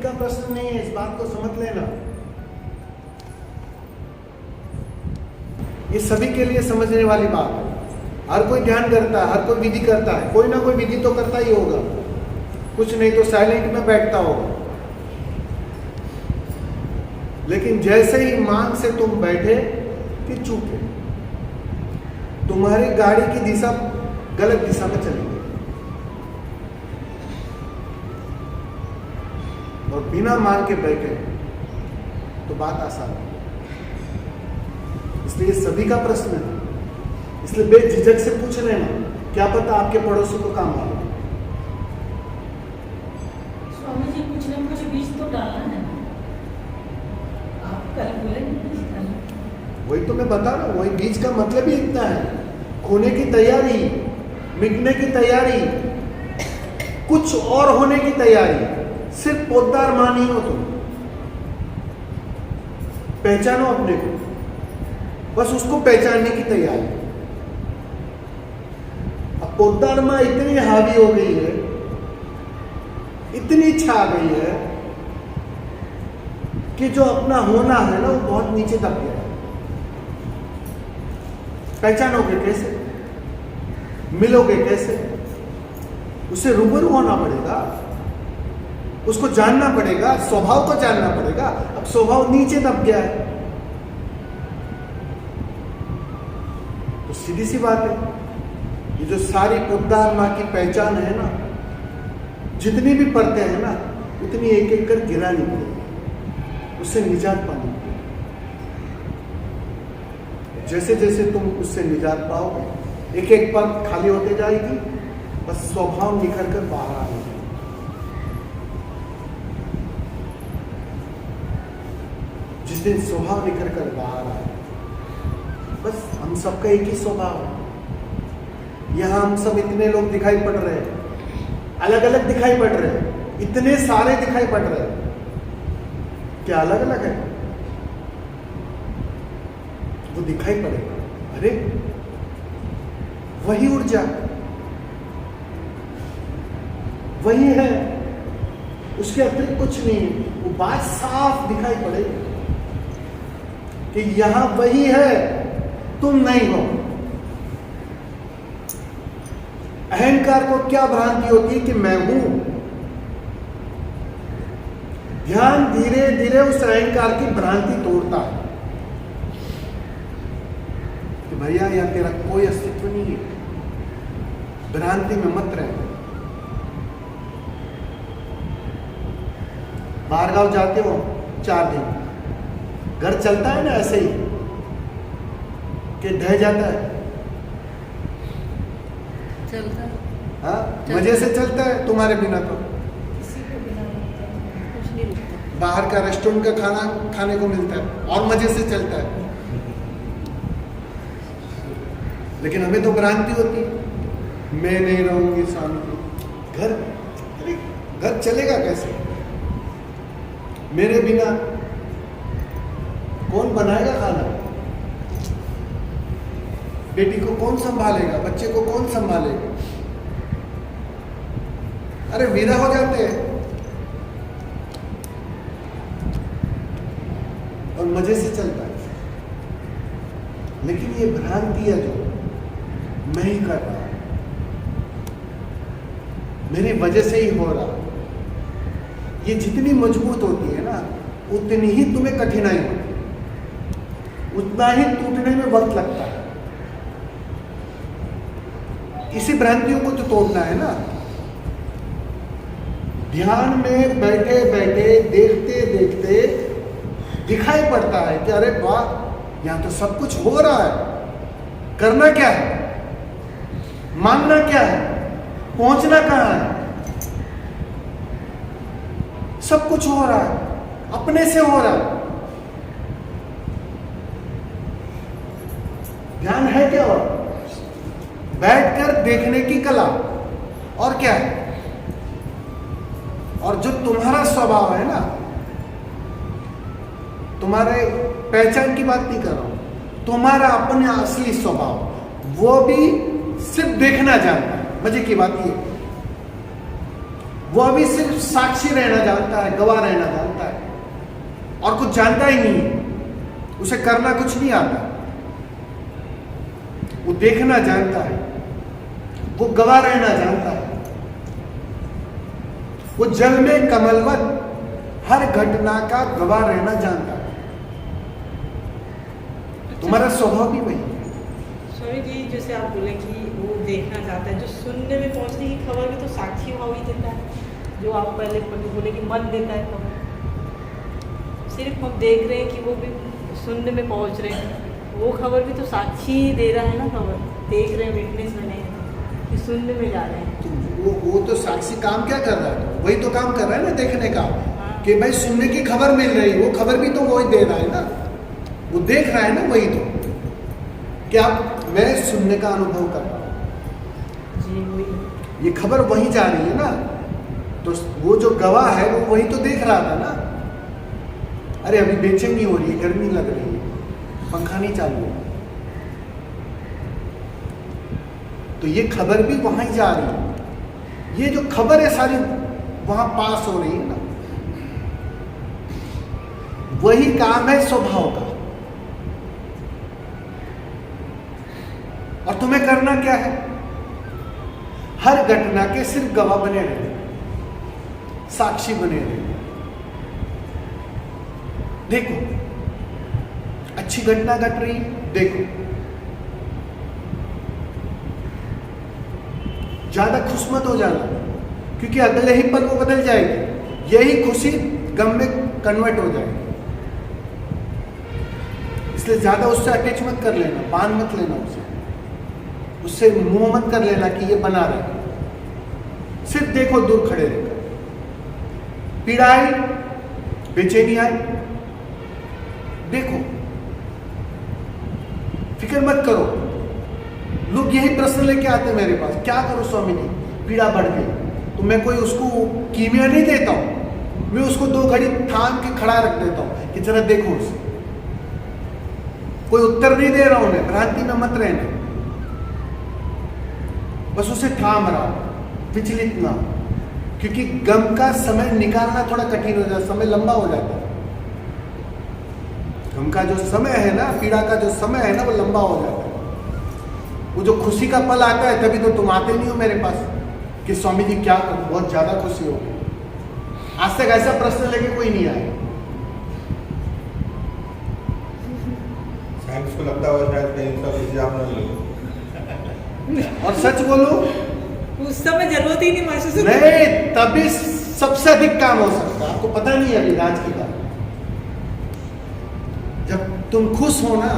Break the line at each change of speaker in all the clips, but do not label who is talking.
का प्रश्न नहीं है, इस बात को समझ लेना। ये सभी के लिए समझने वाली बात है। हर कोई ध्यान करता है, हर कोई विधि करता है, कोई ना कोई विधि तो करता ही होगा, कुछ नहीं तो साइलेंट में बैठता होगा। लेकिन जैसे ही मांग से तुम बैठे कि चुप है, तुम्हारी गाड़ी की दिशा गलत दिशा में चली गई और बिना मांग के बैठे तो बात आसान है। इसलिए सभी का प्रश्न है, इसलिए बेझिझक से पूछ लेना, क्या पता आपके पड़ोसी को काम आए।
स्वामी जी कुछ ना कुछ बीज तो डालना है, आप कल बोले
वही तो मैं बता रहा हूँ, वही बीज का मतलब ही इतना है, खोने की तैयारी, मिटने की तैयारी, कुछ और होने की तैयारी। सिर्फ पोद्दार मां नहीं हो तुम, पहचानो अपने को, बस उसको पहचानने की तैयारी। अब पोद्दार मां इतनी हावी हो गई है, इतनी छा गई है कि जो अपना होना है ना वो बहुत नीचे दब गया है। पहचानोगे कैसे, मिलोगे कैसे? उससे रूबरू होना पड़ेगा, उसको जानना पड़ेगा, स्वभाव को जानना पड़ेगा। अब स्वभाव नीचे दब गया है तो सीधी सी बात है, ये जो सारी पोद्दार मां की पहचान है ना, जितनी भी परतें हैं ना, उतनी एक एक कर गिरानी पड़ेगी, उससे निजात पानी। जैसे जैसे तुम उससे निजात पाओगे, एक एक परत खाली होते जाएगी, बस स्वभाव निखर कर बाहर आएगा। जिस दिन स्वभाव निखर कर बाहर आए, बस हम सबका एक ही स्वभाव है। यहां हम सब इतने लोग दिखाई पड़ रहे हैं, अलग अलग दिखाई पड़ रहे हैं, इतने सारे दिखाई पड़ रहे हैं, क्या अलग अलग है? वो दिखाई पड़ेगा, अरे वही ऊर्जा वही है, उसके अतिरिक्त कुछ नहीं है। वो बात साफ दिखाई पड़ेगी कि यहां वही है, तुम नहीं हो। अहंकार को क्या भ्रांति होती है कि मैं हूं। ध्यान धीरे धीरे उस अहंकार की भ्रांति तोड़ता है कि भैया यह तेरा कोई अस्तित्व नहीं है, भ्रांति में मत रह। बाहर गांव जाते हो 4 दिन, घर चलता है ना ऐसे ही कि ढह जाता है?
चलता है,
हाँ, मजे से चलता है, तुम्हारे बिना तो।
किसी को बिना कुछ नहीं रुकता।
बाहर का रेस्टोरेंट का खाना खाने को मिलता है और मजे से चलता है। लेकिन हमें तो भ्रांति होती है, मैं नहीं रहूंगी शांति। घर, अरे घर चलेगा कैसे? मेरे बिना कौन बनाएगा खाना? बेटी को कौन संभालेगा? बच्चे को कौन संभालेगा? अरे विदा हो जाते हैं और मजे से चलता है। लेकिन ये भ्रांति है जो मैं ही कर रहा हूं, मेरी वजह से ही हो रहा। ये जितनी मजबूत होती है ना, उतनी ही तुम्हें कठिनाई होती है, उतना ही टूटने में वक्त लगता है। इसी भ्रांतियों को तो तोड़ना है ना। ध्यान में बैठे बैठे देखते देखते दिखाई पड़ता है कि अरे वाह, यहां तो सब कुछ हो रहा है। करना क्या है? मांगना क्या है? पहुंचना कहां है? सब कुछ हो रहा है, अपने से हो रहा है। ध्यान है क्या? और बैठकर देखने की कला, और क्या है? और जो तुम्हारा स्वभाव है ना, तुम्हारे पहचान की बात नहीं कर रहा हूं, तुम्हारा अपने असली स्वभाव, वो भी सिर्फ देखना जानता है। मजे की बात ये, वो अभी सिर्फ साक्षी रहना जानता है, गवाह रहना जानता है, और कुछ जानता ही नहीं, उसे करना कुछ नहीं आता। वो देखना जानता है, वो गवाह रहना जानता है, वो जल में कमलवत हर घटना का गवाह रहना जानता है। तुम्हारा स्वभाव भी वही है।
स्वामी जी, जैसे आप बोले कि वो देखना चाहता है, जो सुनने में पहुंचने की खबर भी तो साक्षी भाव ही देता है, जो आप पहले बोले कि मन देता है खबर। सिर्फ हम देख रहे हैं कि वो भी सुनने में पहुंच रहे हैं, वो खबर भी तो साक्षी दे रहा है ना, खबर देख रहे हैं, विटनेस बने हैं कि सुनने में जा रहे हैं।
तो वो तो साक्षी काम क्या कर रहा है? वही तो काम कर रहा है ना, देखने का। कि भाई सुनने की खबर मिल रही, वो खबर भी तो वही दे रहा है ना, वो देख रहा है ना, वही तो। क्या मैं सुनने का अनुभव कर रहा हूँ
जी, वही।
ये खबर वहीं जा रही है ना, तो वो जो गवाह है वो वही तो देख रहा था ना। अरे अभी बेचैनी हो रही है, गर्मी लग रही है, पंखा नहीं चालू है, तो ये खबर भी वहां ही जा रही है। ये जो खबर है सारी वहां पास हो रही है ना, वही काम है स्वभाव का। और तुम्हें करना क्या है? हर घटना के सिर्फ गवाह बने रहे, साक्षी बने रहे। देखो, अच्छी घटना घट रही, देखो, ज्यादा खुश मत हो जाना, क्योंकि अगले ही पल वो बदल जाएगी। यही खुशी गम में कन्वर्ट हो जाएगी। इसलिए ज्यादा उससे अटैच मत कर लेना, बांध मत लेना उससे मुंह मत कर लेना कि ये बना रहे। सिर्फ देखो, दूर खड़े रहकर। पीड़ा आई, बेचैनी आई, देखो, फिक्र मत करो। लोग यही प्रश्न लेके आते मेरे पास, क्या करो स्वामी जी, पीड़ा बढ़ गई। तो मैं कोई उसको कीमिया नहीं देता हूं, मैं उसको 2 घड़ी थाम के खड़ा रख देता हूं कि जरा देखो उसे। कोई उत्तर नहीं दे रहा हूं, उन्हें भ्रांति में मत रहने, बस उसे थाम रहा, विचलित ना, क्योंकि गम का समय निकालना थोड़ा कठिन हो जाता है, समय लंबा हो जाता है। गम का जो समय है ना, पीड़ा का जो समय है ना, वो लंबा हो जाता है। वो जो खुशी का पल आता है, तभी तो तुम आते नहीं हो मेरे पास कि स्वामी जी क्या करूं, बहुत ज्यादा खुशी हो गई। आज तक ऐसा प्रश्न लेके कोई नहीं आया।
शायद उसको लगता हुआ शायद कहीं सब इसे आप न लो।
और सच बोलो,
उस समय जरूरत ही नहीं महसूस होती।
नहीं, तभी सबसे अधिक काम हो सकता है। आपको पता नहीं है अभी राज की बात। जब तुम खुश हो ना,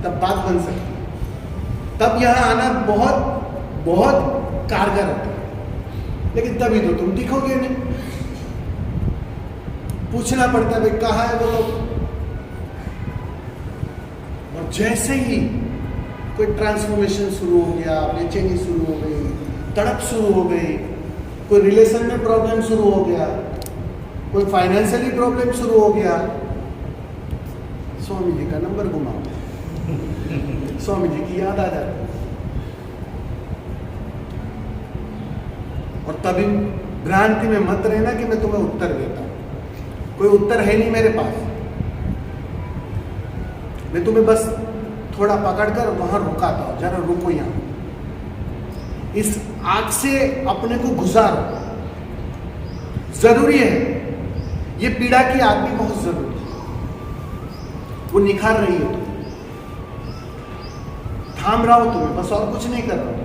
तब बात बन सकती है, तब यहां आना बहुत बहुत कारगर होता है। लेकिन तभी तो तुम दिखोगे नहीं, पूछना पड़ता है भाई कहाँ है वो लोग। और जैसे ही कोई ट्रांसफॉर्मेशन शुरू हो गया, बेचैनी शुरू हो गई, तड़प शुरू हो गई, कोई रिलेशन में प्रॉब्लम शुरू हो गया, कोई फाइनेंशियली प्रॉब्लम शुरू हो गया, स्वामी जी का नंबर घुमाओ, स्वामी जी की याद आ जाती। और तभी भ्रांति में मत रहना कि मैं तुम्हें उत्तर देता हूं। कोई उत्तर है नहीं मेरे पास। मैं तुम्हें बस थोड़ा पकड़कर वहां रुकाता हूं, जरा रुको यहां, इस आग से अपने को गुजारो। जरूरी है, ये पीड़ा की आग भी बहुत जरूरी है, वो निखार रही है तुम्हें। थाम रहा हो तुम्हें, बस और कुछ नहीं कर रहा हूं।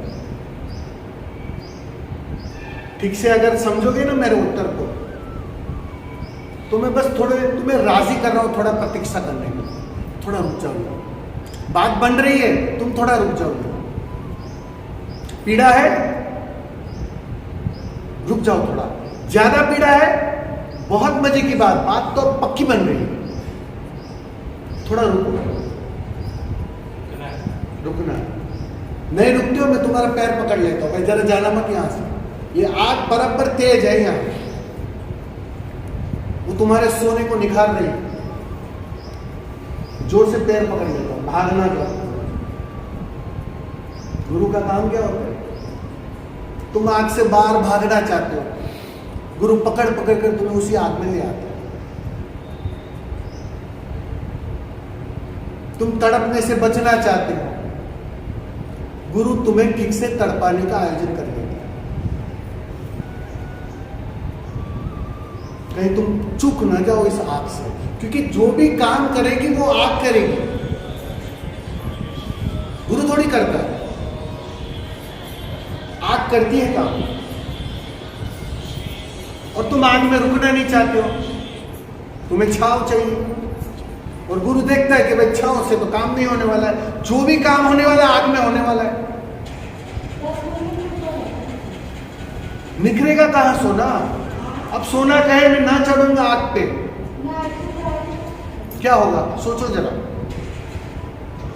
ठीक से अगर समझोगे ना मेरे उत्तर को, तो मैं बस थोड़े तुम्हें राजी कर रहा हूं, थोड़ा प्रतीक्षा करने में, थोड़ा रुक जाओ। बात बन रही है, तुम थोड़ा रुक जाओ। पीड़ा है, रुक जाओ थोड़ा। ज्यादा पीड़ा है, बहुत मजे की बात तो पक्की बन रही है, थोड़ा रुको। रुकना नहीं, रुकते हो मैं तुम्हारा पैर पकड़ लेता हूं, भाई जरा जाना मत यहां से। ये आग बराबर तेज है यहां, वो तुम्हारे सोने को निखार रही है। जोर से पैर पकड़ लेता हूं, भागना क्या। गुरु का काम क्या होता है? तुम आग से बाहर भागना चाहते हो, गुरु पकड़ पकड़ कर तुम्हें उसी आग में ले आता है। तुम तड़पने से बचना चाहते हो, गुरु तुम्हें ठीक से तड़पाने का आयोजन कर देता है। कहीं तुम चूक ना जाओ इस आग से, क्योंकि जो भी काम करेगी वो आग करेगी, गुरु थोड़ी करता है, आग करती है काम। और तुम आग में रुकना नहीं चाहते हो, तुम्हें छाव चाहिए, और गुरु देखता है कि भाई छाव से तो काम नहीं होने वाला है, जो भी काम होने वाला है आग में होने वाला है। निकलेगा कहां सोना? अब सोना कहे मैं ना चढ़ूंगा आग पे, क्या होगा? सोचो जरा।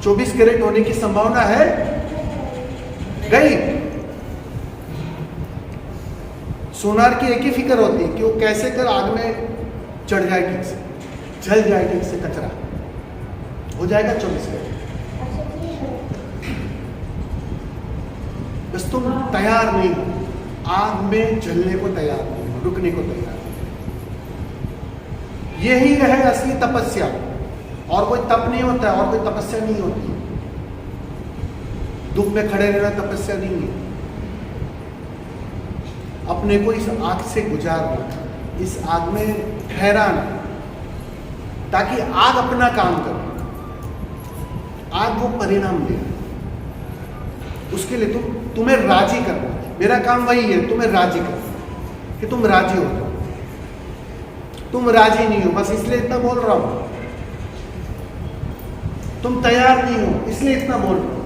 24 कैरेट होने की संभावना है, गई। सोनार की एक ही फिक्र होती है कि वो कैसे कर आग में चढ़ जाए, ठीक से जल जाए, ठीक से कचरा हो जाएगा 24 कैरेट। बस तुम तैयार नहीं हो, आग में जलने को तैयार नहीं हो, रुकने को तैयार नहीं। यही है असली तपस्या, और कोई तप नहीं होता है, और कोई तपस्या नहीं होती। दुख में खड़े रहना तपस्या नहीं है। अपने को इस आग से गुजारना, इस आग में ठहराना, ताकि आग अपना काम करे, आग वो परिणाम दे। उसके लिए तुम्हें राजी करना। मेरा काम वही है, तुम्हें राजी करना, कि तुम राजी हो जाओ। तुम राजी नहीं हो, बस इसलिए इतना बोल रहा हूं। तुम तैयार नहीं हो, इसलिए इतना बोल रहा हूं।